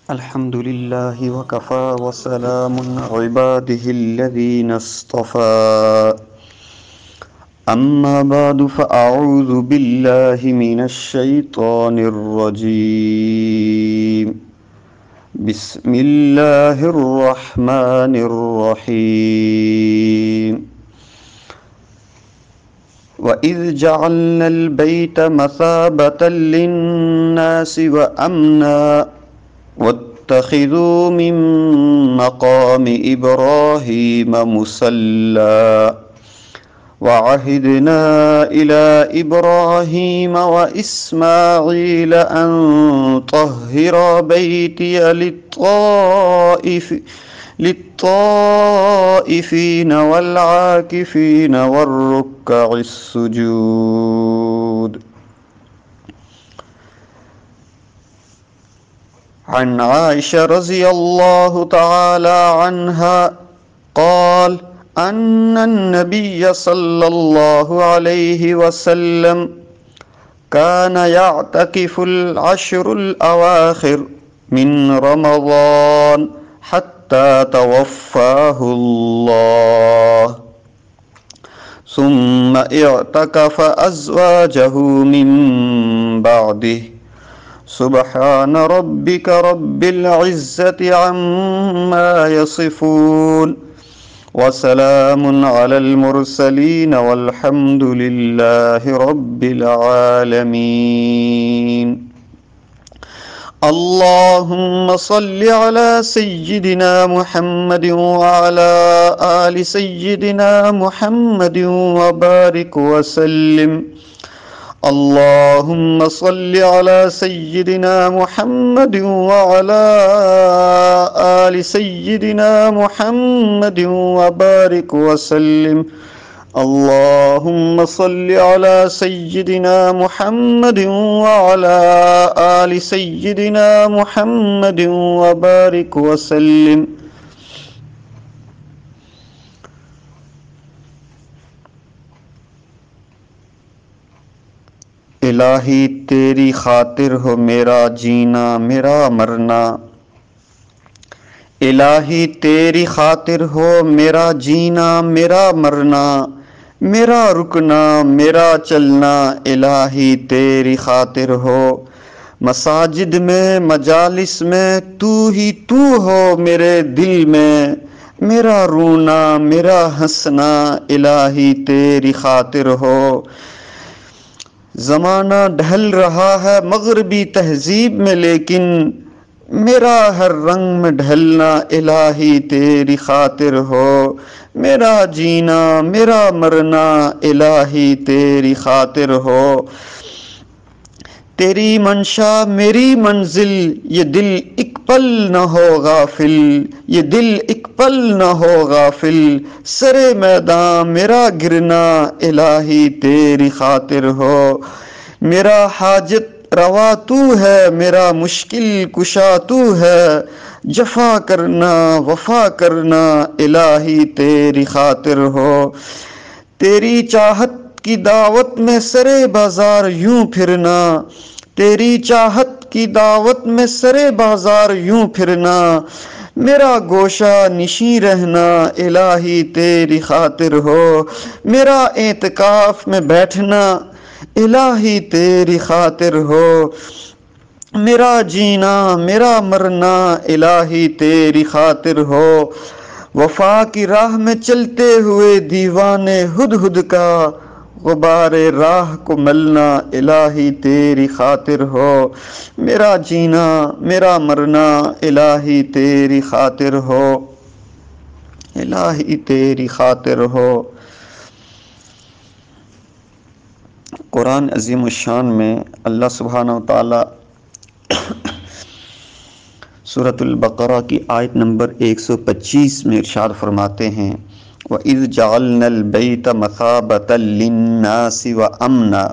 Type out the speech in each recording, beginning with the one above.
الحمد لله وكفى وسلام عباده الذين اصطفى أما بعد فأعوذ بالله من الشيطان الرجيم بسم الله الرحمن الرحيم وَإِذْ جَعَلْنَا الْبَيْتَ مَثَابَةً لِلنَّاسِ وَأَمْنًا وَاتَّخِذُوا مِن مَّقَامِ إِبْرَاهِيمَ مُصَلًّى وَعَهِدْنَا إِلَى إِبْرَاهِيمَ وَإِسْمَاعِيلَ أَن طَهِّرَا بَيْتِيَ للطائفين والعاكفين والركع السجود. عن عائشة رضي الله تعالى عنها قال أن النبي صلى الله عليه وسلم كان يعتكف العشر الأواخر من رمضان حتى توفاه الله ثم اعتكف أزواجه من بعده. سبحان ربك رب العزة عما يصفون وسلام على المرسلين والحمد لله رب العالمين. اللهم صل على سيدنا محمد وعلى آل سيدنا محمد وبارك وسلم. اللهم صل على سيدنا محمد وعلى آل سيدنا محمد وبارك وسلم. اللهم صل على سيدنا محمد وعلى آل سيدنا محمد وبارك وسلم. الہی تیری خاطر ہو میرا جینا میرا مرنا. الہی تیری خاطر ہو میرا جینا میرا مرنا، میرا رکنا میرا چلنا. الہی تیری خاطر ہو مساجد میں مجالس میں تو ہی تو ہو میرے دل میں. میرا رونا میرا ہنسنا الہی تیری خاطر ہو. زمانہ ڈھل رہا ہے مغربی تہذیب میں لیکن میرا ہر رنگ میں ڈھلنا الہی تیری خاطر ہو. میرا جینا میرا مرنا الہی تیری خاطر ہو. تیری منشا میری منزل یہ دل ایک پل نہ ہو غافل، یہ دل ایک پل نہ ہو غافل. سرے میداں میرا گرنا الہی تیری خاطر ہو. میرا حاجت روا تو ہے میرا مشکل کشا تو ہے. جفا کرنا وفا کرنا الہی تیری خاطر ہو. تیری چاہت کی دعوت میں سرے بازار یوں پھرنا، تیری چاہت کی دعوت میں سرے بازار یوں پھرنا. میرا گوشہ نشیں رہنا الہی تیری خاطر ہو. میرا اعتکاف میں بیٹھنا الہی تیری خاطر ہو. میرا جینا میرا مرنا الہی تیری خاطر ہو. وفا کی راہ میں چلتے ہوئے دیوانے ہدہد کا غبار راہ کو ملنا الہی تیری خاطر ہو. میرا جینا میرا مرنا الہی تیری خاطر ہو. الہی تیری خاطر ہو. قرآن عظیم الشان میں اللہ سبحانہ وتعالی سورۃ البقرہ کی آیت نمبر 125 میں ارشاد فرماتے ہیں وَإِذْ جَعَلْنَا الْبَيْتَ مَثَابَةً لِلنَّاسِ وَأَمْنًا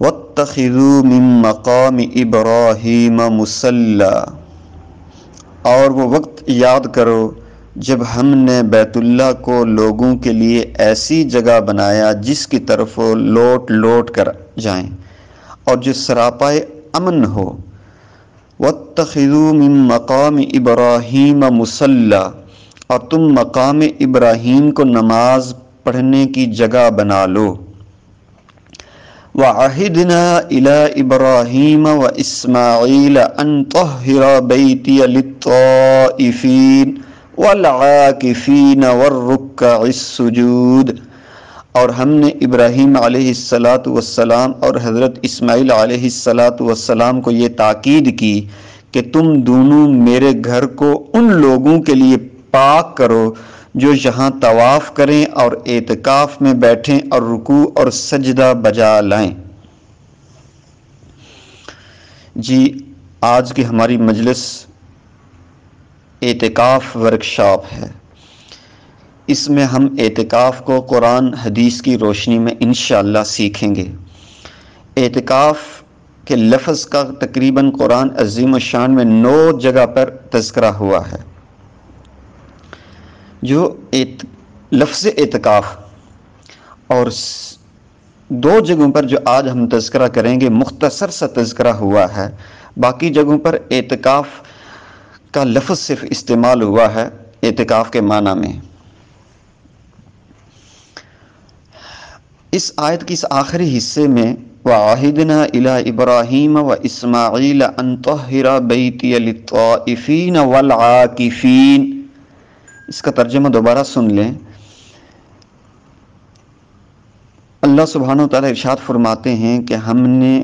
وَاتَّخِذُوا مِن مَّقَامِ إِبْرَاهِيمَ مُصَلًّى. اور وہ وقت یاد کرو جب ہم نے بیت اللہ کو لوگوں کے لیے ایسی جگہ بنایا جس کی طرف وہ لوٹ لوٹ کر جائیں اور جو سراپائے امن ہو۔ وَاتَّخِذُوا مِن مَقَامِ إِبْرَاهِيمَ مُصَلًّى، اور تم مقام ابراہیم کو نماز پڑھنے کی جگہ بنا لو۔ وَعَهِدْنَا إِلَىٰ إِبْرَاهِيمَ وَإِسْمَاعِيلَ أَن طَهِّرَ بَيْتِيَ لِلطَّائِفِينَ وَالْعَاكِفِينَ وَالرُّكَّعِ السُّجُودِ، اور ہم نے ابراہیم علیہ السلام اور حضرت اسماعیل علیہ السلام کو یہ تاکید کی کہ تم دونوں میرے گھر کو ان لوگوں کے لیے پاک کرو جو یہاں طواف کریں اور اعتکاف میں بیٹھیں اور رکوع اور سجدہ بجا لائیں۔ جی، آج کی ہماری مجلس اعتکاف ورکشاپ ہے۔ اس میں ہم اعتکاف کو قرآن حدیث کی روشنی میں انشاءاللہ سیکھیں گے۔ اعتکاف کے لفظ کا تقریباً قرآن عظیم الشان میں 9 جگہ پر تذکرہ ہوا ہے۔ جو لفظ اعتکاف اور 2 جگہوں پر جو آج ہم تذکرہ کریں گے مختصر سا تذکرہ ہوا ہے، باقی جگہوں پر اعتکاف کا لفظ صرف استعمال ہوا ہے اعتکاف کے معنی میں۔ اس آیت کی اس آخری حصے میں وَعَهِدْنَا إِلَىٰ إِبْرَاهِيمَ وَإِسْمَاعِيلَ أَن طَهِّرَ بَيْتِيَ لِلطَّائِفِينَ وَالْعَاكِفِينَ، اس کا ترجمہ دوبارہ سن لیں۔ اللہ سبحانہ وتعالی ارشاد فرماتے ہیں کہ ہم نے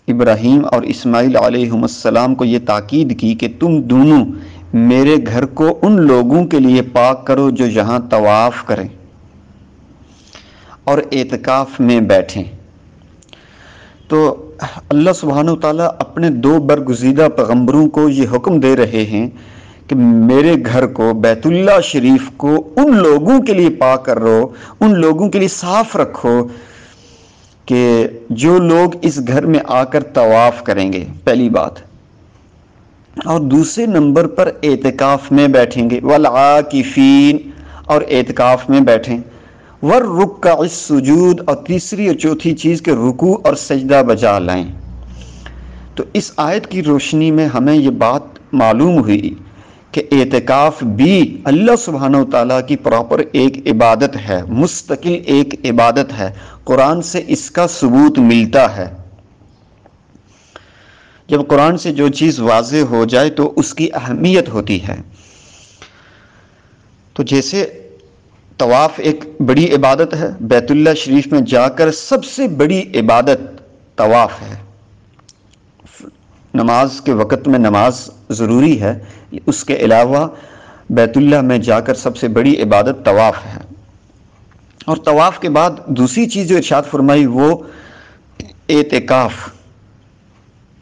ابراہیم اور اسماعیل علیہ السلام کو یہ تاکید کی کہ تم دونوں میرے گھر کو ان لوگوں کے لیے پاک کرو جو یہاں طواف کریں اور اعتکاف میں بیٹھیں۔ تو اللہ سبحانہ وتعالی اپنے 2 برگزیدہ پیغمبروں کو یہ حکم دے رہے ہیں کہ میرے گھر کو، بیت اللہ شریف کو ان لوگوں کے لیے پاک کر رہو، ان لوگوں کے لیے صاف رکھو کہ جو لوگ اس گھر میں آ کر طواف کریں گے، پہلی بات، اور دوسرے نمبر پر اعتکاف میں بیٹھیں گے، والعاکفین، اور اعتکاف میں بیٹھیں، والرکع السجود، اور تیسری اور چوتھی چیز کہ رکوع اور سجدہ بجا لائیں۔ تو اس آیت کی روشنی میں ہمیں یہ بات معلوم ہوئی کہ اعتکاف بھی اللہ سبحانہ وتعالیٰ کی پراپر ایک عبادت ہے، مستقل ایک عبادت ہے، قرآن سے اس کا ثبوت ملتا ہے۔ جب قرآن سے جو چیز واضح ہو جائے تو اس کی اہمیت ہوتی ہے۔ تو جیسے طواف ایک بڑی عبادت ہے، بیت اللہ شریف میں جا کر سب سے بڑی عبادت طواف ہے۔ نماز کے وقت میں نماز ضروری ہے، اس کے علاوہ بیت اللہ میں جا کر سب سے بڑی عبادت طواف ہے۔ اور طواف کے بعد دوسری چیز جو ارشاد فرمائی وہ اعتکاف،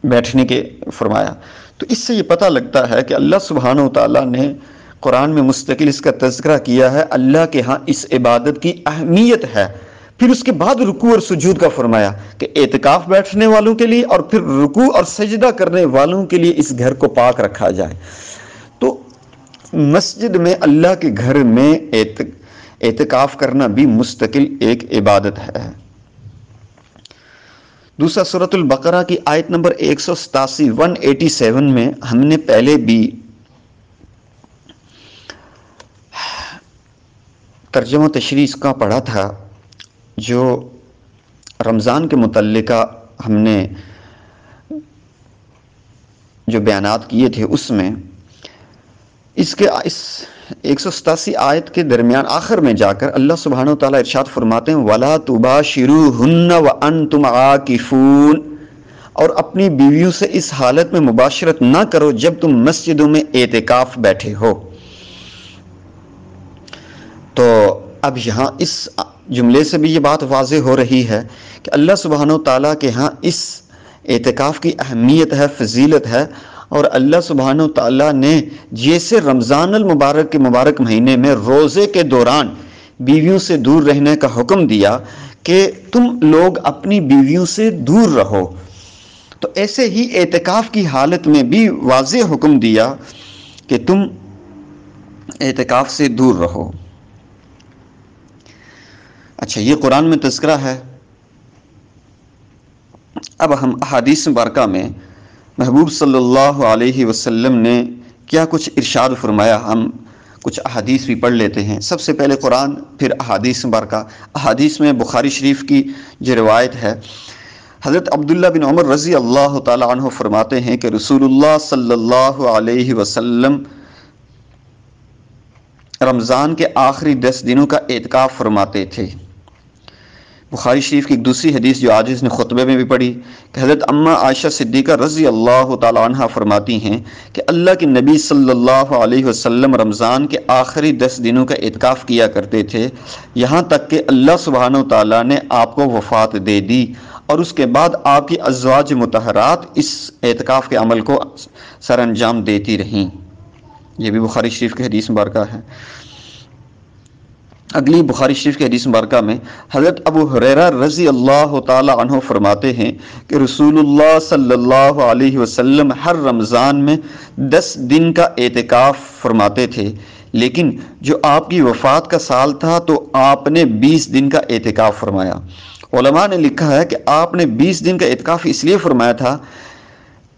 بیٹھنے کے فرمایا۔ تو اس سے یہ پتہ لگتا ہے کہ اللہ سبحانہ وتعالیٰ نے قرآن میں مستقل اس کا تذکرہ کیا ہے، اللہ کے ہاں اس عبادت کی اہمیت ہے۔ پھر اس کے بعد رکوع اور سجود کا فرمایا کہ اعتکاف بیٹھنے والوں کے لیے اور پھر رکوع اور سجدہ کرنے والوں کے لیے اس گھر کو پاک رکھا جائے۔ تو مسجد میں، اللہ کے گھر میں اعتکاف کرنا بھی مستقل ایک عبادت ہے۔ دوسرا سورۃ البقرہ کی آیت نمبر 187 میں ہم نے پہلے بھی ترجمہ و تشریح اس کا پڑھا تھا، جو رمضان کے متعلقہ ہم نے جو بیانات کیے تھے اس میں اس 187 آیت کے درمیان آخر میں جا کر اللہ سبحانہ وتعالیٰ ارشاد فرماتے ہیں وَلَا تُبَاشِرُوهُنَّ وَأَنْتُمْ عَاكِفُونَ، اور اپنی بیویوں سے اس حالت میں مباشرت نہ کرو جب تم مسجدوں میں اعتکاف بیٹھے ہو۔ تو اب یہاں اس جملے سے بھی یہ بات واضح ہو رہی ہے کہ اللہ سبحانہ وتعالیٰ کے ہاں اس اعتکاف کی اہمیت ہے، فضیلت ہے، اور اللہ سبحانہ وتعالیٰ نے جیسے رمضان المبارک کے مبارک مہینے میں روزے کے دوران بیویوں سے دور رہنے کا حکم دیا کہ تم لوگ اپنی بیویوں سے دور رہو، تو ایسے ہی اعتکاف کی حالت میں بھی واضح حکم دیا کہ تم اعتکاف سے دور رہو۔ اچھا، یہ قرآن میں تذکرہ ہے۔ اب ہم احادیث مبارکہ میں محبوب صلی اللہ علیہ وسلم نے کیا کچھ ارشاد فرمایا، ہم کچھ احادیث بھی پڑھ لیتے ہیں۔ سب سے پہلے قرآن، پھر احادیث مبارکہ۔ احادیث میں بخاری شریف کی جو روایت ہے، حضرت عبداللہ بن عمر رضی اللہ تعالی عنہ فرماتے ہیں کہ رسول اللہ صلی اللہ علیہ وسلم رمضان کے آخری 10 دنوں کا اعتکاف فرماتے تھے۔ بخاری شریف کی ایک دوسری حدیث جو آج اس نے خطبے میں بھی پڑھی کہ حضرت اماں عائشہ صدیقہ رضی اللہ تعالی عنہ فرماتی ہیں کہ اللہ کے نبی صلی اللہ علیہ وسلم رمضان کے آخری 10 دنوں کا اعتکاف کیا کرتے تھے، یہاں تک کہ اللہ سبحانہ وتعالی نے آپ کو وفات دے دی، اور اس کے بعد آپ کی ازواج مطہرات اس اعتکاف کے عمل کو سر انجام دیتی رہیں۔ یہ بھی بخاری شریف کی حدیث مبارکہ ہے۔ اگلی بخاری شریف کی حدیث مبارکہ میں حضرت ابو ہریرہ رضی اللہ تعالی عنہ فرماتے ہیں کہ رسول اللہ صلی اللہ علیہ وسلم ہر رمضان میں 10 دن کا اعتکاف فرماتے تھے، لیکن جو آپ کی وفات کا سال تھا تو آپ نے 20 دن کا اعتکاف فرمایا۔ علماء نے لکھا ہے کہ آپ نے 20 دن کا اعتکاف اس لیے فرمایا تھا،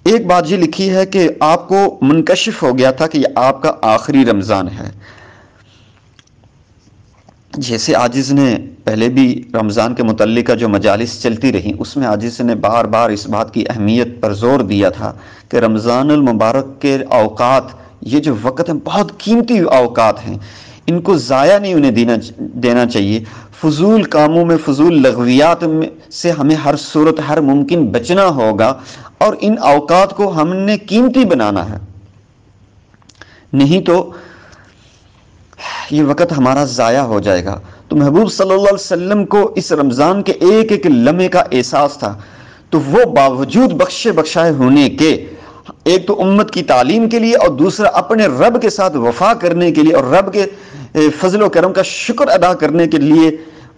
ایک بات یہ لکھی ہے کہ آپ کو منکشف ہو گیا تھا کہ یہ آپ کا آخری رمضان ہے۔ جیسے عاجز نے پہلے بھی رمضان کے متعلقہ جو مجالس چلتی رہیں، اس میں عاجز نے بار بار اس بات کی اہمیت پر زور دیا تھا کہ رمضان المبارک کے اوقات، یہ جو وقت ہیں بہت قیمتی اوقات ہیں، ان کو ضائع نہیں انہیں دینا چاہیے۔ فضول کاموں میں، فضول لغویات میں سے ہمیں ہر صورت ہر ممکن بچنا ہوگا، اور ان اوقات کو ہم نے قیمتی بنانا ہے، نہیں تو یہ وقت ہمارا ضائع ہو جائے گا۔ تو محبوب صلی اللہ علیہ وسلم کو اس رمضان کے ایک ایک لمحے کا احساس تھا، تو وہ باوجود بخشے بخشائے ہونے کے، ایک تو امت کی تعلیم کے لیے، اور دوسرا اپنے رب کے ساتھ وفا کرنے کے لیے، اور رب کے فضل و کرم کا شکر ادا کرنے کے لیے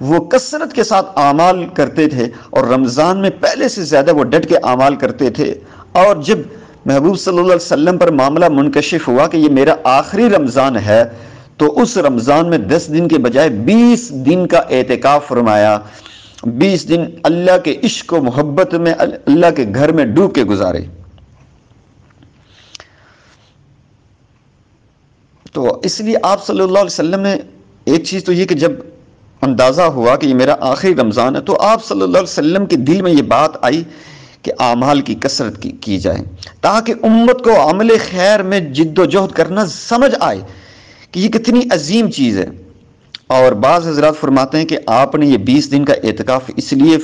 وہ کثرت کے ساتھ اعمال کرتے تھے، اور رمضان میں پہلے سے زیادہ وہ ڈٹ کے اعمال کرتے تھے۔ اور جب محبوب صلی اللہ علیہ وسلم پر معاملہ منکشف ہوا کہ یہ میرا آخری رمضان ہے، تو اس رمضان میں 10 دن کے بجائے 20 دن کا اعتکاف فرمایا۔ 20 دن اللہ کے عشق و محبت میں، اللہ کے گھر میں ڈوب کے گزارے۔ تو اس لیے آپ صلی اللہ علیہ وسلم نے ایک چیز تو یہ کہ جب اندازہ ہوا کہ یہ میرا آخری رمضان ہے، تو آپ صلی اللہ علیہ وسلم کے دل میں یہ بات آئی کہ اعمال کی کثرت کی جائے، تاکہ امت کو عمل خیر میں جد و جہد کرنا سمجھ آئے کہ یہ کتنی عظیم چیز ہے۔ اور بعض حضرات فرماتے ہیں کہ آپ نے یہ 20 دن کا اعتکاف اس لیے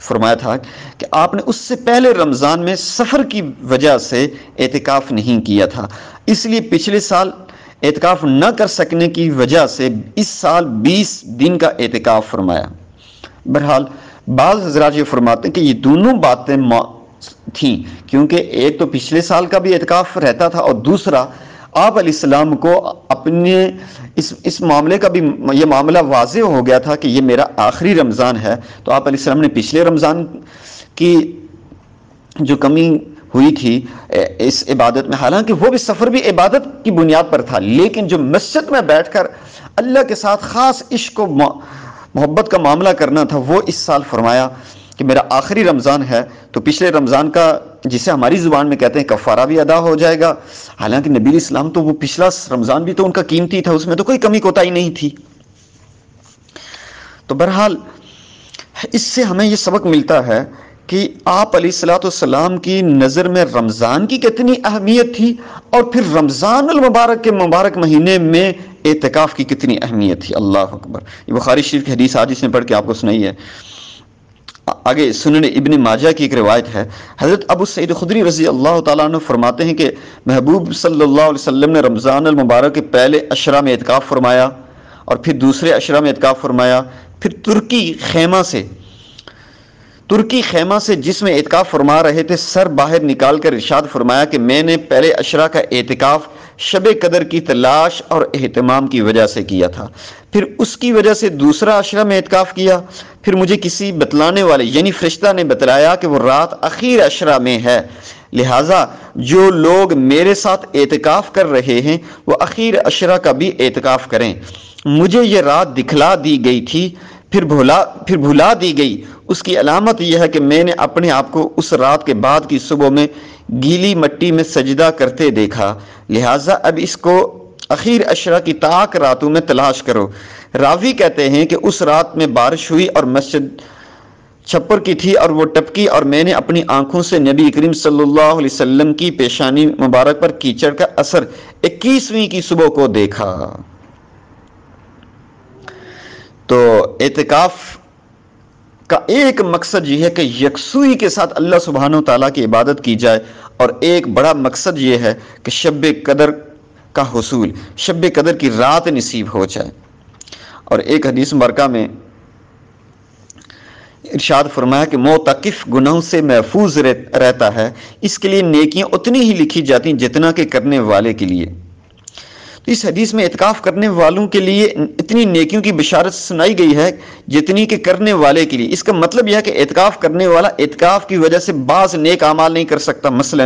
فرمایا تھا کہ آپ نے اس سے پہلے رمضان میں سفر کی وجہ سے اعتکاف نہیں کیا تھا، اس لیے پچھلے سال اعتکاف نہ کر سکنے کی وجہ سے اس سال 20 دن کا اعتکاف فرمایا۔ بہرحال بعض حضرات یہ فرماتے ہیں کہ یہ دونوں باتیں تھیں، کیونکہ ایک تو پچھلے سال کا بھی اعتکاف رہتا تھا، اور دوسرا آپ علیہ السلام کو اپنے اس معاملے کا بھی یہ معاملہ واضح ہو گیا تھا کہ یہ میرا آخری رمضان ہے۔ تو آپ علیہ السلام نے پچھلے رمضان کی جو کمی ہوئی تھی اس عبادت میں، حالانکہ وہ بھی سفر بھی عبادت کی بنیاد پر تھا، لیکن جو مسجد میں بیٹھ کر اللہ کے ساتھ خاص عشق و محبت کا معاملہ کرنا تھا، وہ اس سال فرمایا کہ میرا آخری رمضان ہے، تو پچھلے رمضان کا، جسے ہماری زبان میں کہتے ہیں، کفارہ بھی ادا ہو جائے گا۔ حالانکہ نبی علیہ السلام تو وہ پچھلا رمضان بھی تو ان کا قیمتی تھا، اس میں تو کوئی کمی کوتاہی نہیں تھی۔ تو بہرحال اس سے ہمیں یہ سبق ملتا ہے کہ آپ علیہ الصلوۃ والسلام کی نظر میں رمضان کی کتنی اہمیت تھی، اور پھر رمضان المبارک کے مبارک مہینے میں اعتکاف کی کتنی اہمیت تھی۔ اللہ اکبر۔ یہ بخاری شریف کی حدیث آج اس نے پڑھ کے آپ کو سنائی ہے۔ آگے سنن ابن ماجہ کی ایک روایت ہے، حضرت ابو سعید خدری رضی اللہ تعالیٰ عنہ فرماتے ہیں کہ محبوب صلی اللہ علیہ وسلم نے رمضان المبارک کے پہلے عشرہ میں اعتکاف فرمایا، اور پھر دوسرے عشرہ میں اعتکاف فرمایا، پھر ترکی خیمہ سے جس میں اعتکاف فرما رہے تھے سر باہر نکال کر ارشاد فرمایا کہ میں نے پہلے عشرہ کا اعتکاف شب قدر کی تلاش اور اہتمام کی وجہ سے کیا تھا، پھر اس کی وجہ سے دوسرا عشرہ میں اعتکاف کیا، پھر مجھے کسی بتلانے والے یعنی فرشتہ نے بتلایا کہ وہ رات اخیر عشرہ میں ہے، لہٰذا جو لوگ میرے ساتھ اعتکاف کر رہے ہیں وہ اخیر عشرہ کا بھی اعتکاف کریں۔ مجھے یہ رات دکھلا دی گئی تھی، پھر بھلا دی گئی۔ اس کی علامت یہ ہے کہ میں نے اپنے آپ کو اس رات کے بعد کی صبح میں گیلی مٹی میں سجدہ کرتے دیکھا، لہٰذا اب اس کو اخیر عشرہ کی طاق راتوں میں تلاش کرو۔ راوی کہتے ہیں کہ اس رات میں بارش ہوئی اور مسجد چھپر کی تھی اور وہ ٹپکی، اور میں نے اپنی آنکھوں سے نبی کریم صلی اللہ علیہ وسلم کی پیشانی مبارک پر کیچڑ کا اثر 21ویں کی صبح کو دیکھا۔ تو اعتکاف کا ایک مقصد یہ ہے کہ یکسوئی کے ساتھ اللہ سبحانہ وتعالیٰ کی عبادت کی جائے، اور ایک بڑا مقصد یہ ہے کہ شب قدر کا حصول، شب قدر کی رات نصیب ہو جائے۔ اور ایک حدیث مبارکہ میں ارشاد فرمایا کہ معتکف گناہوں سے محفوظ رہتا ہے، اس کے لیے نیکیاں اتنی ہی لکھی جاتی ہیں جتنا کہ کرنے والے کے لیے۔ تو اس حدیث میں اعتکاف کرنے والوں کے لیے اتنی نیکیوں کی بشارت سنائی گئی ہے جتنی کہ کرنے والے کے لیے۔ اس کا مطلب یہ ہے کہ اعتکاف کرنے والا اعتکاف کی وجہ سے بعض نیک اعمال نہیں کر سکتا، مثلا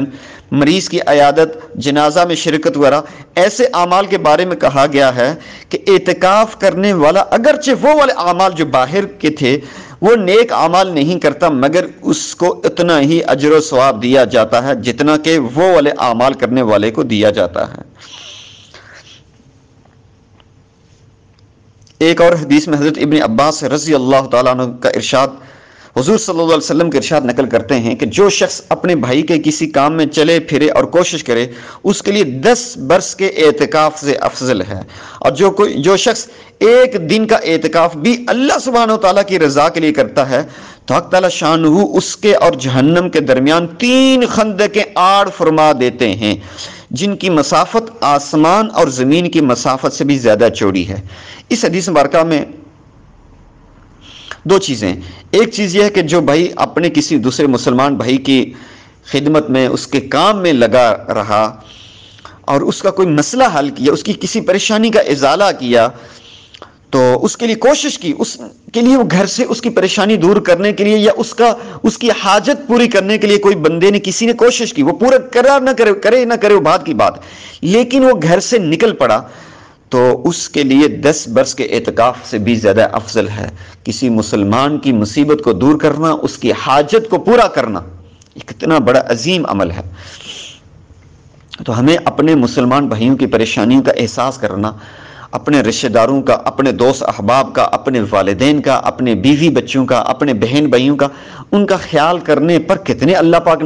مریض کی عیادت، جنازہ میں شرکت وغیرہ۔ ایسے اعمال کے بارے میں کہا گیا ہے کہ اعتکاف کرنے والا اگرچہ وہ والے اعمال جو باہر کے تھے وہ نیک اعمال نہیں کرتا، مگر اس کو اتنا ہی اجر و ثواب دیا جاتا ہے جتنا کہ وہ والے اعمال کرنے والے کو دیا جاتا ہے۔ ایک اور حدیث میں حضرت ابن عباس رضی اللہ تعالیٰ عنہ کا ارشاد، حضور صلی اللہ علیہ وسلم کے ارشاد نقل کرتے ہیں کہ جو شخص اپنے بھائی کے کسی کام میں چلے پھرے اور کوشش کرے اس کے لیے 10 برس کے اعتکاف سے افضل ہے، اور جو شخص ایک دن کا اعتکاف بھی اللہ سبحانہ و تعالیٰ کی رضا کے لیے کرتا ہے تو حق تعالیٰ شانہ اس کے اور جہنم کے درمیان 3 خندقیں آڑ فرما دیتے ہیں جن کی مسافت آسمان اور زمین کی مسافت سے بھی زیادہ چوڑی ہے۔ اس حدیث مبارکہ میں 2 چیزیں، ایک چیز یہ ہے کہ جو بھائی اپنے کسی دوسرے مسلمان بھائی کی خدمت میں، اس کے کام میں لگا رہا اور اس کا کوئی مسئلہ حل کیا، اس کی کسی پریشانی کا ازالہ کیا، تو اس کے لیے کوشش کی، اس کے لیے وہ گھر سے اس کی پریشانی دور کرنے کے لیے یا اس کی حاجت پوری کرنے کے لیے کوئی بندے نے کسی نے کوشش کی، وہ پورا کرے نہ کرے وہ بات کی بات، لیکن وہ گھر سے نکل پڑا، تو اس کے لیے 10 برس کے اعتکاف سے بھی زیادہ افضل ہے۔ کسی مسلمان کی مصیبت کو دور کرنا، اس کی حاجت کو پورا کرنا، یہ کتنا بڑا عظیم عمل ہے۔ تو ہمیں اپنے مسلمان بھائیوں کی پریشانیوں کا احساس کرنا، اپنے رشتہ داروں کا، اپنے دوست احباب کا، اپنے والدین کا، اپنے بیوی بچوں کا، اپنے بہن بھائیوں کا، ان کا خیال کرنے پر کتنے اللہ پاک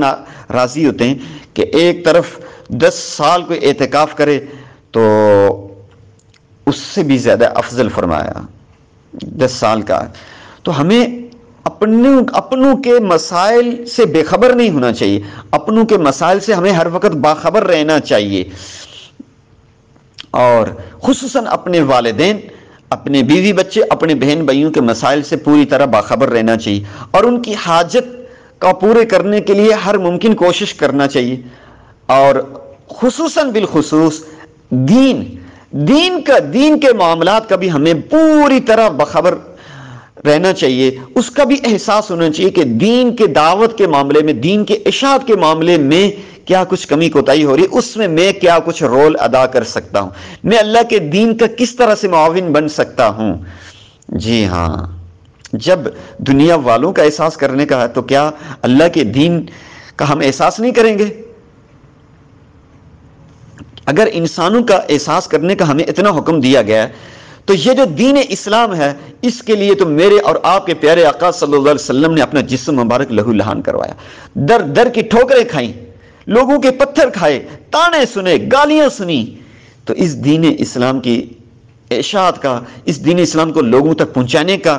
راضی ہوتے ہیں کہ ایک طرف 10 سال کوئی اعتکاف کرے تو اس سے بھی زیادہ افضل فرمایا 10 سال کا۔ تو ہمیں اپنوں کے مسائل سے بے خبر نہیں ہونا چاہیے، اپنوں کے مسائل سے ہمیں ہر وقت باخبر رہنا چاہیے، اور خصوصاً اپنے والدین، اپنے بیوی بچے، اپنے بہن بھائیوں کے مسائل سے پوری طرح باخبر رہنا چاہیے، اور ان کی حاجت کا پورے کرنے کے لیے ہر ممکن کوشش کرنا چاہیے، اور خصوصاً بالخصوص دین کے معاملات کا بھی ہمیں پوری طرح باخبر رہنا چاہیے، اس کا بھی احساس ہونا چاہیے کہ دین کے دعوت کے معاملے میں، دین کے اشاعت کے معاملے میں کیا کچھ کمی کوتاہی ہو رہی ہے، اس میں کیا کچھ رول ادا کر سکتا ہوں، میں اللہ کے دین کا کس طرح سے معاون بن سکتا ہوں۔ جی ہاں، جب دنیا والوں کا احساس کرنے کا ہے تو کیا اللہ کے دین کا ہم احساس نہیں کریں گے؟ اگر انسانوں کا احساس کرنے کا ہمیں اتنا حکم دیا گیا ہے تو یہ جو دین اسلام ہے، اس کے لیے تو میرے اور آپ کے پیارے آقا صلی اللہ علیہ وسلم نے اپنا جسم مبارک لہو لہان کروایا، در در کی ٹھوکریں کھائیں، لوگوں کے پتھر کھائے، تانے سنے، گالیاں سنی، تو اس دین اسلام کی اشاعت کا، اس دین اسلام کو لوگوں تک پہنچانے کا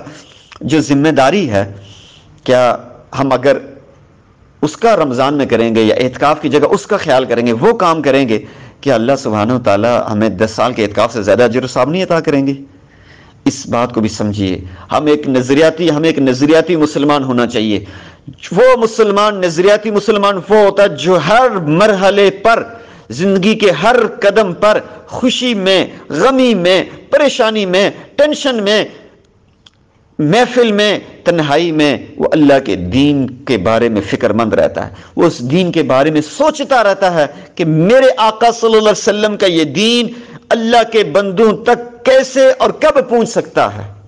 جو ذمہ داری ہے، کیا ہم اگر اس کا رمضان میں کریں گے یا اعتکاف کی جگہ اس کا خیال کریں گے، وہ کام کریں گے، کہ اللہ سبحانہ وتعالیٰ ہمیں 10 سال کے اعتکاف سے زیادہ اجر و ثواب نہیں عطا کریں گے؟ اس بات کو بھی سمجھیے۔ ہم ایک نظریاتی مسلمان ہونا چاہیے۔ وہ مسلمان، نظریاتی مسلمان وہ ہوتا ہے جو ہر مرحلے پر، زندگی کے ہر قدم پر، خوشی میں، غمی میں، پریشانی میں، ٹینشن میں، محفل میں، تنہائی میں وہ اللہ کے دین کے بارے میں فکر مند رہتا ہے، وہ اس دین کے بارے میں سوچتا رہتا ہے کہ میرے آقا صلی اللہ علیہ وسلم کا یہ دین اللہ کے بندوں تک کیسے اور کب پہنچ سکتا ہے۔